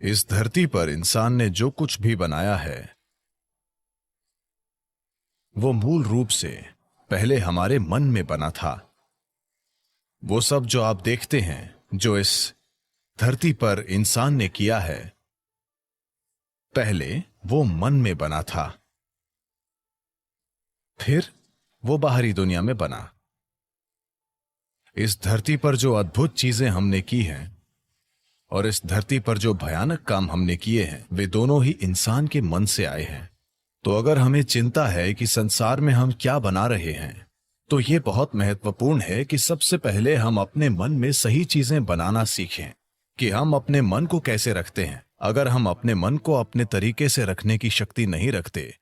इस धरती पर इंसान ने जो कुछ भी बनाया है वो मूल रूप से पहले हमारे मन में बना था। वो सब जो आप देखते हैं, जो इस धरती पर इंसान ने किया है, पहले वो मन में बना था, फिर वो बाहरी दुनिया में बना। इस धरती पर जो अद्भुत चीजें हमने की हैं और इस धरती पर जो भयानक काम हमने किए हैं, वे दोनों ही इंसान के मन से आए हैं। तो अगर हमें चिंता है कि संसार में हम क्या बना रहे हैं, तो ये बहुत महत्वपूर्ण है कि सबसे पहले हम अपने मन में सही चीजें बनाना सीखें कि हम अपने मन को कैसे रखते हैं। अगर हम अपने मन को अपने तरीके से रखने की शक्ति नहीं रखते,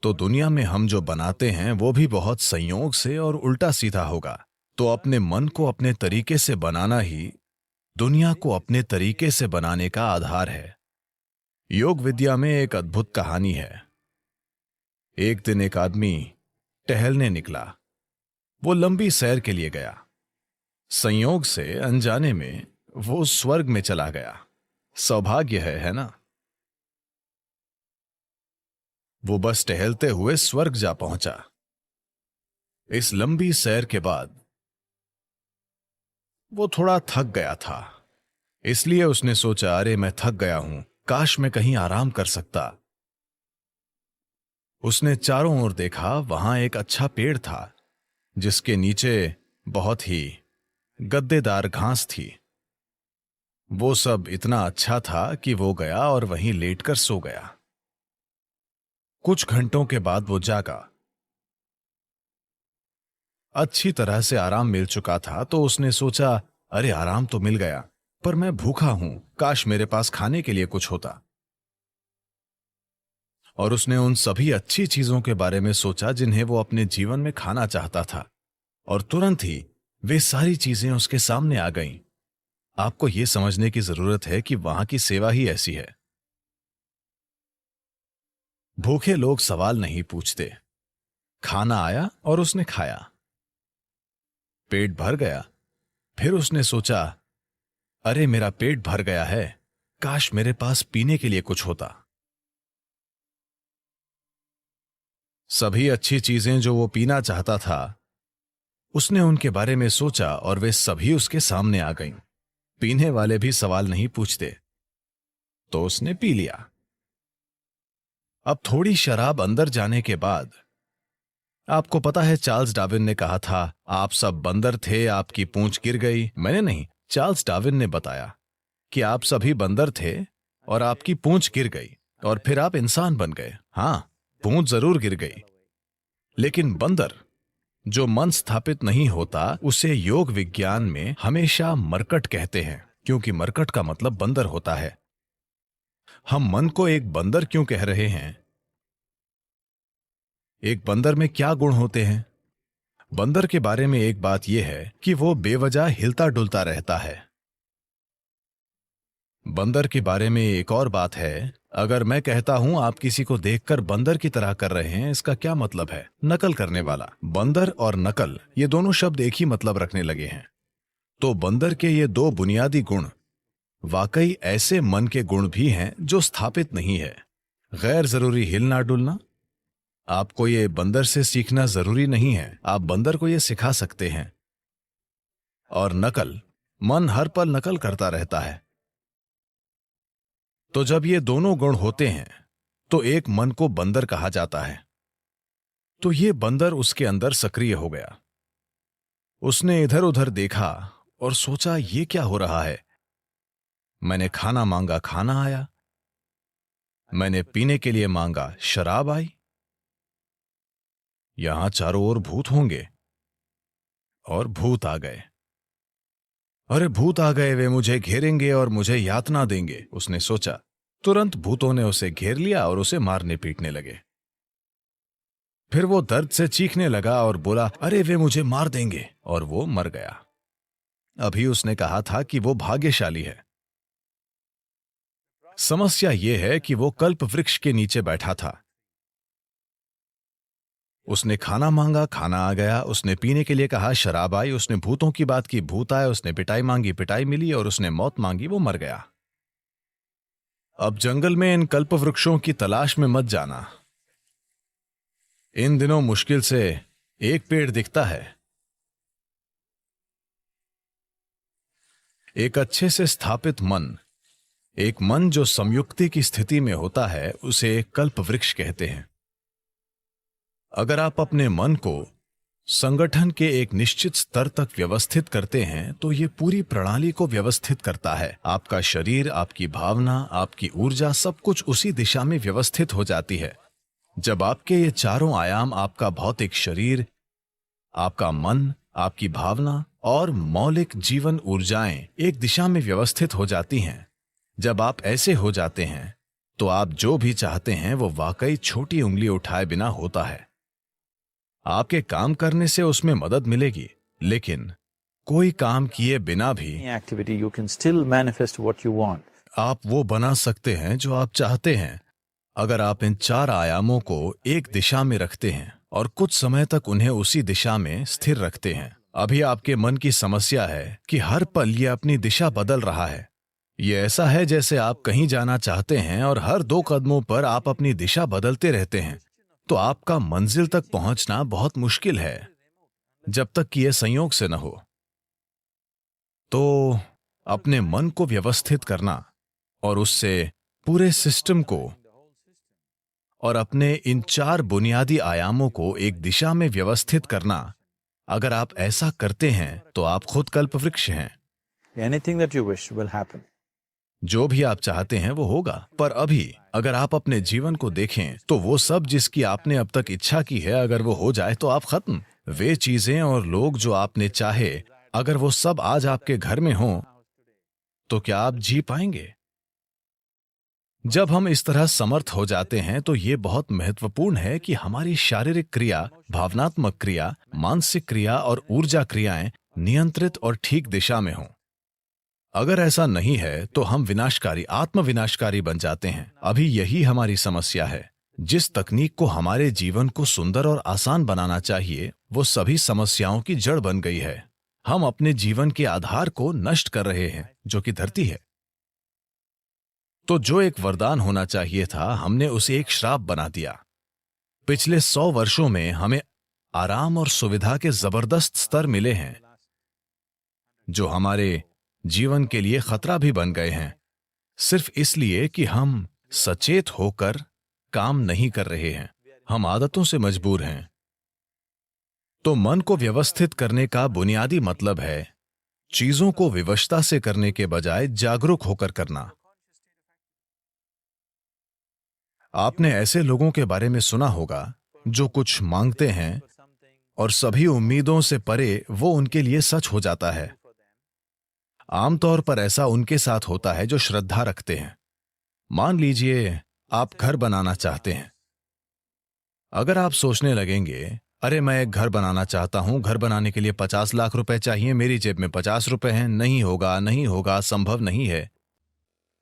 तो दुनिया में हम जो बनाते हैं वो भी बहुत संयोग से और उल्टा सीधा होगा। तो अपने मन को अपने तरीके से बनाना ही दुनिया को अपने तरीके से बनाने का आधार है। योग विद्या में एक अद्भुत कहानी है। एक दिन एक आदमी टहलने निकला। वो लंबी सैर के लिए गया। संयोग से अनजाने में वो स्वर्ग में चला गया। सौभाग्य है ना? वो बस टहलते हुए स्वर्ग जा पहुंचा। इस लंबी सैर के बाद वो थोड़ा थक गया था, इसलिए उसने सोचा, अरे मैं थक गया हूं, काश मैं कहीं आराम कर सकता। उसने चारों ओर देखा। वहां एक अच्छा पेड़ था जिसके नीचे बहुत ही गद्देदार घास थी। वो सब इतना अच्छा था कि वो गया और वहीं लेटकर सो गया। कुछ घंटों के बाद वो जागा। अच्छी तरह से आराम मिल चुका था, तो उसने सोचा, अरे आराम तो मिल गया, पर मैं भूखा हूं, काश मेरे पास खाने के लिए कुछ होता। और उसने उन सभी अच्छी चीजों के बारे में सोचा जिन्हें वो अपने जीवन में खाना चाहता था, और तुरंत ही वे सारी चीजें उसके सामने आ गईं। आपको यह समझने की जरूरत है कि वहां की सेवा ही ऐसी है। भूखे लोग सवाल नहीं पूछते। खाना आया और उसने खाया। पेट भर गया। फिर उसने सोचा, अरे मेरा पेट भर गया है, काश मेरे पास पीने के लिए कुछ होता। सभी अच्छी चीजें जो वो पीना चाहता था, उसने उनके बारे में सोचा और वे सभी उसके सामने आ गईं। पीने वाले भी सवाल नहीं पूछते, तो उसने पी लिया। अब थोड़ी शराब अंदर जाने के बाद, आपको पता है चार्ल्स डार्विन ने कहा था, आप सब बंदर थे, आपकी पूंछ गिर गई। मैंने नहीं, चार्ल्स डार्विन ने बताया कि आप सभी बंदर थे और आपकी पूंछ गिर गई और फिर आप इंसान बन गए। हां, पूंछ जरूर गिर गई, लेकिन बंदर जो मन स्थापित नहीं होता, उसे योग विज्ञान में हमेशा मरकट कहते हैं, क्योंकि मरकट का मतलब बंदर होता है। हम मन को एक बंदर क्यों कह रहे हैं? एक बंदर में क्या गुण होते हैं? बंदर के बारे में एक बात यह है कि वो बेवजह हिलता डुलता रहता है। बंदर के बारे में एक और बात है, अगर मैं कहता हूं आप किसी को देखकर बंदर की तरह कर रहे हैं, इसका क्या मतलब है? नकल करने वाला। बंदर और नकल, ये दोनों शब्द एक ही मतलब रखने लगे हैं। तो बंदर के ये दो बुनियादी गुण वाकई ऐसे मन के गुण भी हैं जो स्थापित नहीं है। गैर जरूरी हिलना डुलना, आपको ये बंदर से सीखना जरूरी नहीं है, आप बंदर को ये सिखा सकते हैं। और नकल, मन हर पल नकल करता रहता है। तो जब ये दोनों गुण होते हैं, तो एक मन को बंदर कहा जाता है। तो ये बंदर उसके अंदर सक्रिय हो गया। उसने इधर उधर देखा और सोचा, ये क्या हो रहा है? मैंने खाना मांगा, खाना आया। मैंने पीने के लिए मांगा, शराब आई। यहां चारों ओर भूत होंगे, और भूत आ गए। अरे भूत आ गए, वे मुझे घेरेंगे और मुझे यातना देंगे, उसने सोचा। तुरंत भूतों ने उसे घेर लिया और उसे मारने पीटने लगे। फिर वो दर्द से चीखने लगा और बोला, अरे वे मुझे मार देंगे, और वो मर गया। अभी उसने कहा था कि वो भाग्यशाली है। समस्या यह है कि वो कल्प वृक्ष के नीचे बैठा था। उसने खाना मांगा, खाना आ गया। उसने पीने के लिए कहा, शराब आई। उसने भूतों की बात की, भूत आए। उसने पिटाई मांगी, पिटाई मिली। और उसने मौत मांगी, वो मर गया। अब जंगल में इन कल्प वृक्षों की तलाश में मत जाना। इन दिनों मुश्किल से एक पेड़ दिखता है। एक अच्छे से स्थापित मन, एक मन जो संयुक्ति की स्थिति में होता है, उसे कल्प वृक्ष कहते हैं। अगर आप अपने मन को संगठन के एक निश्चित स्तर तक व्यवस्थित करते हैं तो ये पूरी प्रणाली को व्यवस्थित करता है। आपका शरीर, आपकी भावना, आपकी ऊर्जा, सब कुछ उसी दिशा में व्यवस्थित हो जाती है। जब आपके ये चारों आयाम, आपका भौतिक शरीर, आपका मन, आपकी भावना और मौलिक जीवन ऊर्जाएं एक दिशा में व्यवस्थित हो जाती हैं, जब आप ऐसे हो जाते हैं तो आप जो भी चाहते हैं वो वाकई छोटी उंगली उठाए बिना होता है। आपके काम करने से उसमें मदद मिलेगी, लेकिन कोई काम किए बिना भी activity, you can still manifest what you want. आप वो बना सकते हैं जो आप चाहते हैं, अगर आप इन चार आयामों को एक दिशा में रखते हैं और कुछ समय तक उन्हें उसी दिशा में स्थिर रखते हैं। अभी आपके मन की समस्या है कि हर पल ये अपनी दिशा बदल रहा है। ये ऐसा है जैसे आप कहीं जाना चाहते हैं और हर 2 कदमों पर आप अपनी दिशा बदलते रहते हैं, तो आपका मंजिल तक पहुंचना बहुत मुश्किल है, जब तक कि यह संयोग से न हो। तो अपने मन को व्यवस्थित करना और उससे पूरे सिस्टम को और अपने इन 4 बुनियादी आयामों को एक दिशा में व्यवस्थित करना, अगर आप ऐसा करते हैं तो आप खुद कल्पवृक्ष हैं। Anything that you wish will happen. जो भी आप चाहते हैं वो होगा। पर अभी अगर आप अपने जीवन को देखें तो वो सब जिसकी आपने अब तक इच्छा की है, अगर वो हो जाए तो आप खत्म। वे चीजें और लोग जो आपने चाहे, अगर वो सब आज आपके घर में हों तो क्या आप जी पाएंगे? जब हम इस तरह समर्थ हो जाते हैं तो ये बहुत महत्वपूर्ण है कि हमारी शारीरिक क्रिया, भावनात्मक क्रिया, मानसिक क्रिया और ऊर्जा क्रियाएं नियंत्रित और ठीक दिशा में हों। अगर ऐसा नहीं है तो हम विनाशकारी, आत्मविनाशकारी बन जाते हैं। अभी यही हमारी समस्या है। जिस तकनीक को हमारे जीवन को सुंदर और आसान बनाना चाहिए, वो सभी समस्याओं की जड़ बन गई है। हम अपने जीवन के आधार को नष्ट कर रहे हैं, जो कि धरती है। तो जो एक वरदान होना चाहिए था, हमने उसे एक श्राप बना दिया। पिछले 100 वर्षों में हमें आराम और सुविधा के जबरदस्त स्तर मिले हैं, जो हमारे जीवन के लिए खतरा भी बन गए हैं, सिर्फ इसलिए कि हम सचेत होकर काम नहीं कर रहे हैं। हम आदतों से मजबूर हैं। तो मन को व्यवस्थित करने का बुनियादी मतलब है चीजों को विवशता से करने के बजाय जागरूक होकर करना। आपने ऐसे लोगों के बारे में सुना होगा जो कुछ मांगते हैं और सभी उम्मीदों से परे वो उनके लिए सच हो जाता है। आमतौर पर ऐसा उनके साथ होता है जो श्रद्धा रखते हैं। मान लीजिए आप घर बनाना चाहते हैं। अगर आप सोचने लगेंगे, अरे मैं एक घर बनाना चाहता हूं, घर बनाने के लिए 50 लाख रुपए चाहिए, मेरी जेब में 50 रुपए हैं, नहीं होगा, नहीं होगा, संभव नहीं है।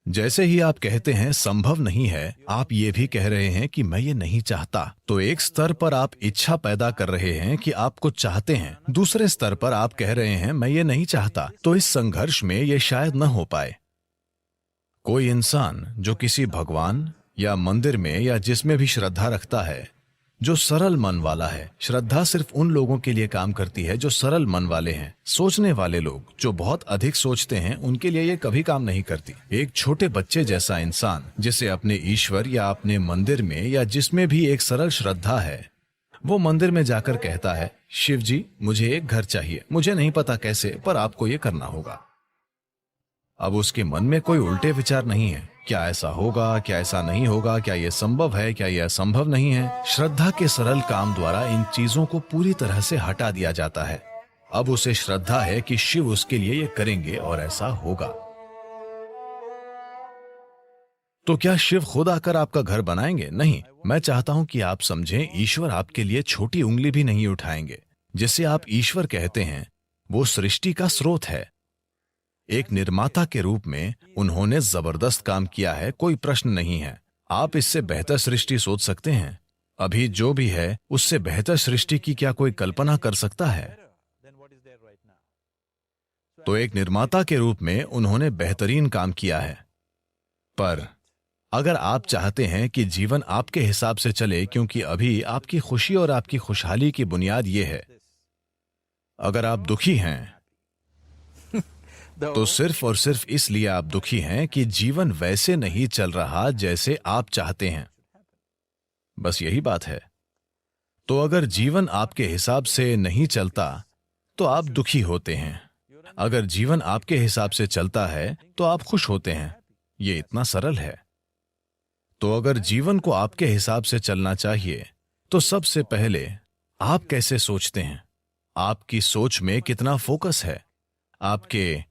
जैसे ही आप कहते हैं संभव नहीं है, आप ये भी कह रहे हैं कि मैं ये नहीं चाहता। तो एक स्तर पर आप इच्छा पैदा कर रहे हैं कि आप कुछ चाहते हैं, दूसरे स्तर पर आप कह रहे हैं मैं ये नहीं चाहता। तो इस संघर्ष में ये शायद न हो पाए। कोई इंसान जो किसी भगवान या मंदिर में या जिसमें भी श्रद्धा रखता है, जो सरल मन वाला है, श्रद्धा सिर्फ उन लोगों के लिए काम करती है जो सरल मन वाले हैं। सोचने वाले लोग जो बहुत अधिक सोचते हैं, उनके लिए ये कभी काम नहीं करती। एक छोटे बच्चे जैसा इंसान जिसे अपने ईश्वर या अपने मंदिर में या जिसमें भी एक सरल श्रद्धा है, वो मंदिर में जाकर कहता है, शिव जी मुझे एक घर चाहिए, मुझे नहीं पता कैसे, पर आपको ये करना होगा। अब उसके मन में कोई उल्टे विचार नहीं है, क्या ऐसा होगा, क्या ऐसा नहीं होगा, क्या यह संभव है, क्या यह असंभव नहीं है। श्रद्धा के सरल काम द्वारा इन चीजों को पूरी तरह से हटा दिया जाता है। अब उसे श्रद्धा है कि शिव उसके लिए ये करेंगे और ऐसा होगा। तो क्या शिव खुद आकर आपका घर बनाएंगे? नहीं। मैं चाहता हूं कि आप समझें, ईश्वर आपके लिए छोटी उंगली भी नहीं उठाएंगे। जिसे आप ईश्वर कहते हैं वो सृष्टि का स्रोत है। एक निर्माता के रूप में उन्होंने जबरदस्त काम किया है, कोई प्रश्न नहीं है। आप इससे बेहतर सृष्टि सोच सकते हैं? अभी जो भी है उससे बेहतर सृष्टि की क्या कोई कल्पना कर सकता है? तो एक निर्माता के रूप में उन्होंने बेहतरीन काम किया है, पर अगर आप चाहते हैं कि जीवन आपके हिसाब से चले, क्योंकि अभी आपकी खुशी और आपकी खुशहाली की बुनियाद ये है, अगर आप दुखी हैं तो सिर्फ और सिर्फ इसलिए आप दुखी हैं कि जीवन वैसे नहीं चल रहा जैसे आप चाहते हैं। बस यही बात है। तो अगर जीवन आपके हिसाब से नहीं चलता तो आप दुखी होते हैं। अगर जीवन आपके हिसाब से चलता है तो आप खुश होते हैं। ये इतना सरल है। तो अगर जीवन को आपके हिसाब से चलना चाहिए तो सबसे पहले आप कैसे सोचते हैं, आपकी सोच में कितना फोकस है, आपके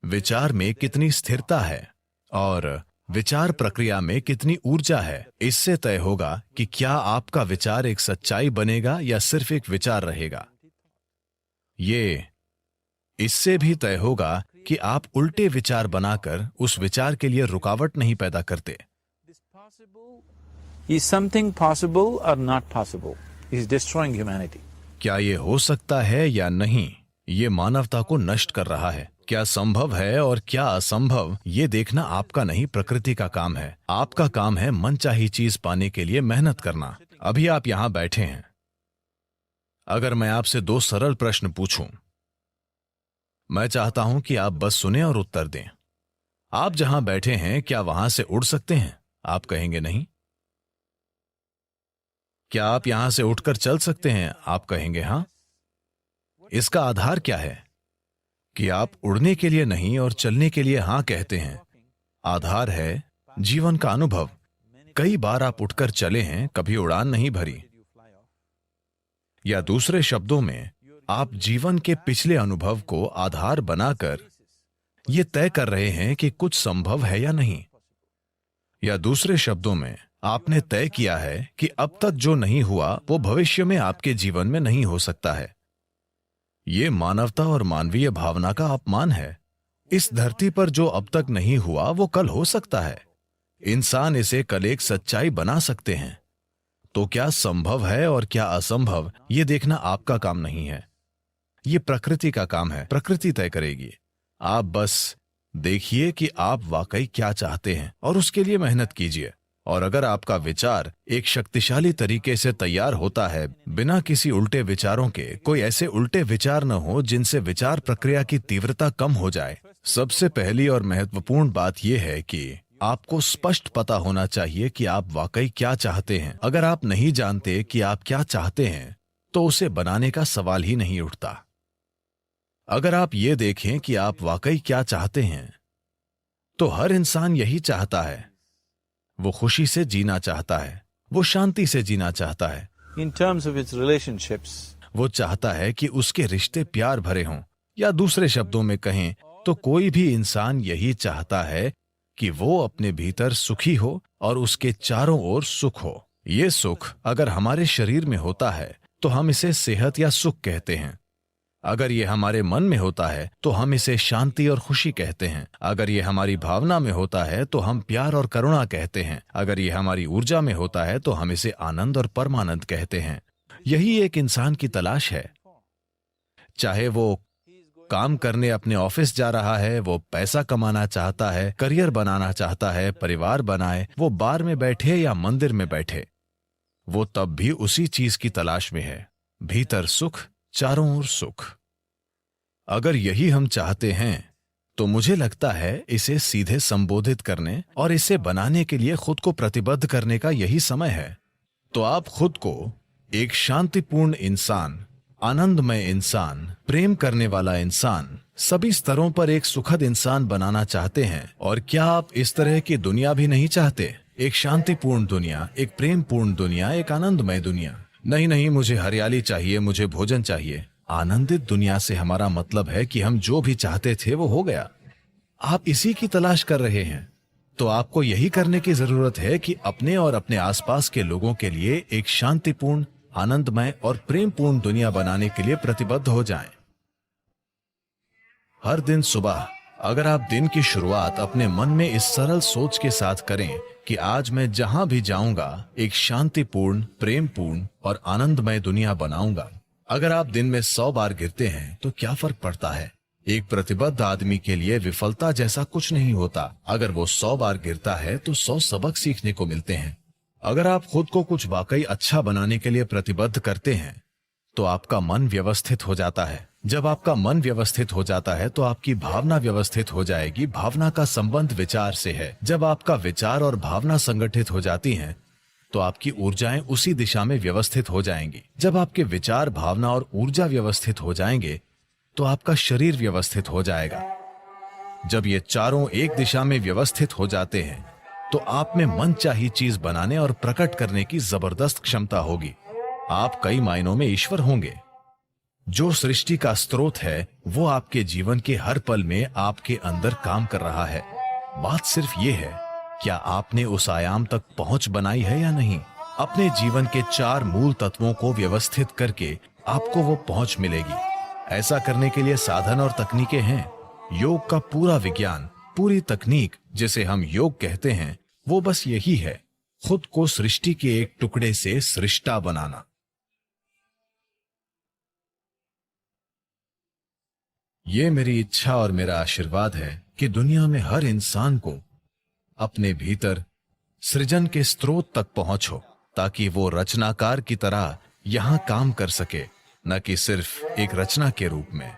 विचार में कितनी स्थिरता है और विचार प्रक्रिया में कितनी ऊर्जा है, इससे तय होगा कि क्या आपका विचार एक सच्चाई बनेगा या सिर्फ एक विचार रहेगा। ये इससे भी तय होगा कि आप उल्टे विचार बनाकर उस विचार के लिए रुकावट नहीं पैदा करते। Is something possible or not possible? Is destroying humanity. क्या ये हो सकता है या नहीं, ये मानवता को नष्ट कर रहा है। क्या संभव है और क्या असंभव, ये देखना आपका नहीं, प्रकृति का काम है। आपका काम है मनचाही चीज पाने के लिए मेहनत करना। अभी आप यहां बैठे हैं। अगर मैं आपसे 2 सरल प्रश्न पूछूं, मैं चाहता हूं कि आप बस सुने और उत्तर दें। आप जहां बैठे हैं क्या वहां से उड़ सकते हैं? आप कहेंगे नहीं। क्या आप यहां से उठकर चल सकते हैं? आप कहेंगे हां। इसका आधार क्या है कि आप उड़ने के लिए नहीं और चलने के लिए हां कहते हैं? आधार है जीवन का अनुभव। कई बार आप उठकर चले हैं, कभी उड़ान नहीं भरी। या दूसरे शब्दों में, आप जीवन के पिछले अनुभव को आधार बनाकर यह तय कर रहे हैं कि कुछ संभव है या नहीं। या दूसरे शब्दों में, आपने तय किया है कि अब तक जो नहीं हुआ वो भविष्य में आपके जीवन में नहीं हो सकता है। ये मानवता और मानवीय भावना का अपमान है। इस धरती पर जो अब तक नहीं हुआ वो कल हो सकता है। इंसान इसे कल एक सच्चाई बना सकते हैं। तो क्या संभव है और क्या असंभव, ये देखना आपका काम नहीं है। ये प्रकृति का काम है। प्रकृति तय करेगी। आप बस देखिए कि आप वाकई क्या चाहते हैं और उसके लिए मेहनत कीजिए। और अगर आपका विचार एक शक्तिशाली तरीके से तैयार होता है, बिना किसी उल्टे विचारों के, कोई ऐसे उल्टे विचार न हो जिनसे विचार प्रक्रिया की तीव्रता कम हो जाए। सबसे पहली और महत्वपूर्ण बात यह है कि आपको स्पष्ट पता होना चाहिए कि आप वाकई क्या चाहते हैं। अगर आप नहीं जानते कि आप क्या चाहते हैं तो उसे बनाने का सवाल ही नहीं उठता। अगर आप ये देखें कि आप वाकई क्या चाहते हैं तो हर इंसान यही चाहता है। वो खुशी से जीना चाहता है, वो शांति से जीना चाहता है। In terms of its relationships, वो चाहता है कि उसके रिश्ते प्यार भरे हों। या दूसरे शब्दों में कहें तो कोई भी इंसान यही चाहता है कि वो अपने भीतर सुखी हो और उसके चारों ओर सुख हो। ये सुख अगर हमारे शरीर में होता है तो हम इसे सेहत या सुख कहते हैं। अगर ये हमारे मन में होता है तो हम इसे शांति और खुशी कहते हैं। अगर ये हमारी भावना में होता है तो हम प्यार और करुणा कहते हैं। अगर ये हमारी ऊर्जा में होता है तो हम इसे आनंद और परमानंद कहते हैं। यही एक इंसान की तलाश है। चाहे वो काम करने अपने ऑफिस जा रहा है, वो पैसा कमाना चाहता है, करियर बनाना चाहता है, परिवार बनाए, वो बार में बैठे या मंदिर में बैठे, वो तब भी उसी चीज की तलाश में है। भीतर सुख, चारों ओर सुख। अगर यही हम चाहते हैं तो मुझे लगता है इसे सीधे संबोधित करने और इसे बनाने के लिए खुद को प्रतिबद्ध करने का यही समय है। तो आप खुद को एक शांतिपूर्ण इंसान, आनंदमय इंसान, प्रेम करने वाला इंसान, सभी स्तरों पर एक सुखद इंसान बनाना चाहते हैं। और क्या आप इस तरह की दुनिया भी नहीं चाहते? एक शांतिपूर्ण दुनिया, एक प्रेमपूर्ण दुनिया, एक आनंदमय दुनिया। नहीं, मुझे हरियाली चाहिए, मुझे भोजन चाहिए। आनंदित दुनिया से हमारा मतलब है कि हम जो भी चाहते थे वो हो गया। आप इसी की तलाश कर रहे हैं। तो आपको यही करने की जरूरत है कि अपने और अपने आसपास के लोगों के लिए एक शांतिपूर्ण, आनंदमय और प्रेमपूर्ण दुनिया बनाने के लिए प्रतिबद्ध हो जाएं। हर दिन सुबह अगर आप दिन की शुरुआत अपने मन में इस सरल सोच के साथ करें कि आज मैं जहां भी जाऊंगा एक शांतिपूर्ण, प्रेमपूर्ण और आनंदमय दुनिया बनाऊंगा। अगर आप दिन में 100 बार गिरते हैं तो क्या फर्क पड़ता है? एक प्रतिबद्ध आदमी के लिए विफलता जैसा कुछ नहीं होता। अगर वो 100 बार गिरता है तो 100 सबक सीखने को मिलते हैं। अगर आप खुद को कुछ वाकई अच्छा बनाने के लिए प्रतिबद्ध करते हैं तो आपका मन व्यवस्थित हो जाता है। जब आपका मन व्यवस्थित हो जाता है तो आपकी भावना व्यवस्थित हो जाएगी। भावना का संबंध विचार से है। जब आपका विचार और भावना संगठित हो जाती हैं तो आपकी ऊर्जाएं उसी दिशा में व्यवस्थित हो जाएंगी। जब आपके विचार, भावना और ऊर्जा व्यवस्थित हो जाएंगे तो आपका शरीर व्यवस्थित हो जाएगा। जब ये चारों एक दिशा में व्यवस्थित हो जाते हैं तो आप में मनचाही चीज बनाने और प्रकट करने की जबरदस्त क्षमता होगी। आप कई मायनों में ईश्वर होंगे। जो सृष्टि का स्रोत है वो आपके जीवन के हर पल में आपके अंदर काम कर रहा है। बात सिर्फ ये है, क्या आपने उस आयाम तक पहुंच बनाई है या नहीं। अपने जीवन के 4 मूल तत्वों को व्यवस्थित करके आपको वो पहुंच मिलेगी। ऐसा करने के लिए साधन और तकनीकें हैं। योग का पूरा विज्ञान, पूरी तकनीक जिसे हम योग कहते हैं, वो बस यही है, खुद को सृष्टि के एक टुकड़े से सृष्टा बनाना। ये मेरी इच्छा और मेरा आशीर्वाद है कि दुनिया में हर इंसान को अपने भीतर सृजन के स्रोत तक पहुंचो, ताकि वो रचनाकार की तरह यहां काम कर सके, न कि सिर्फ एक रचना के रूप में।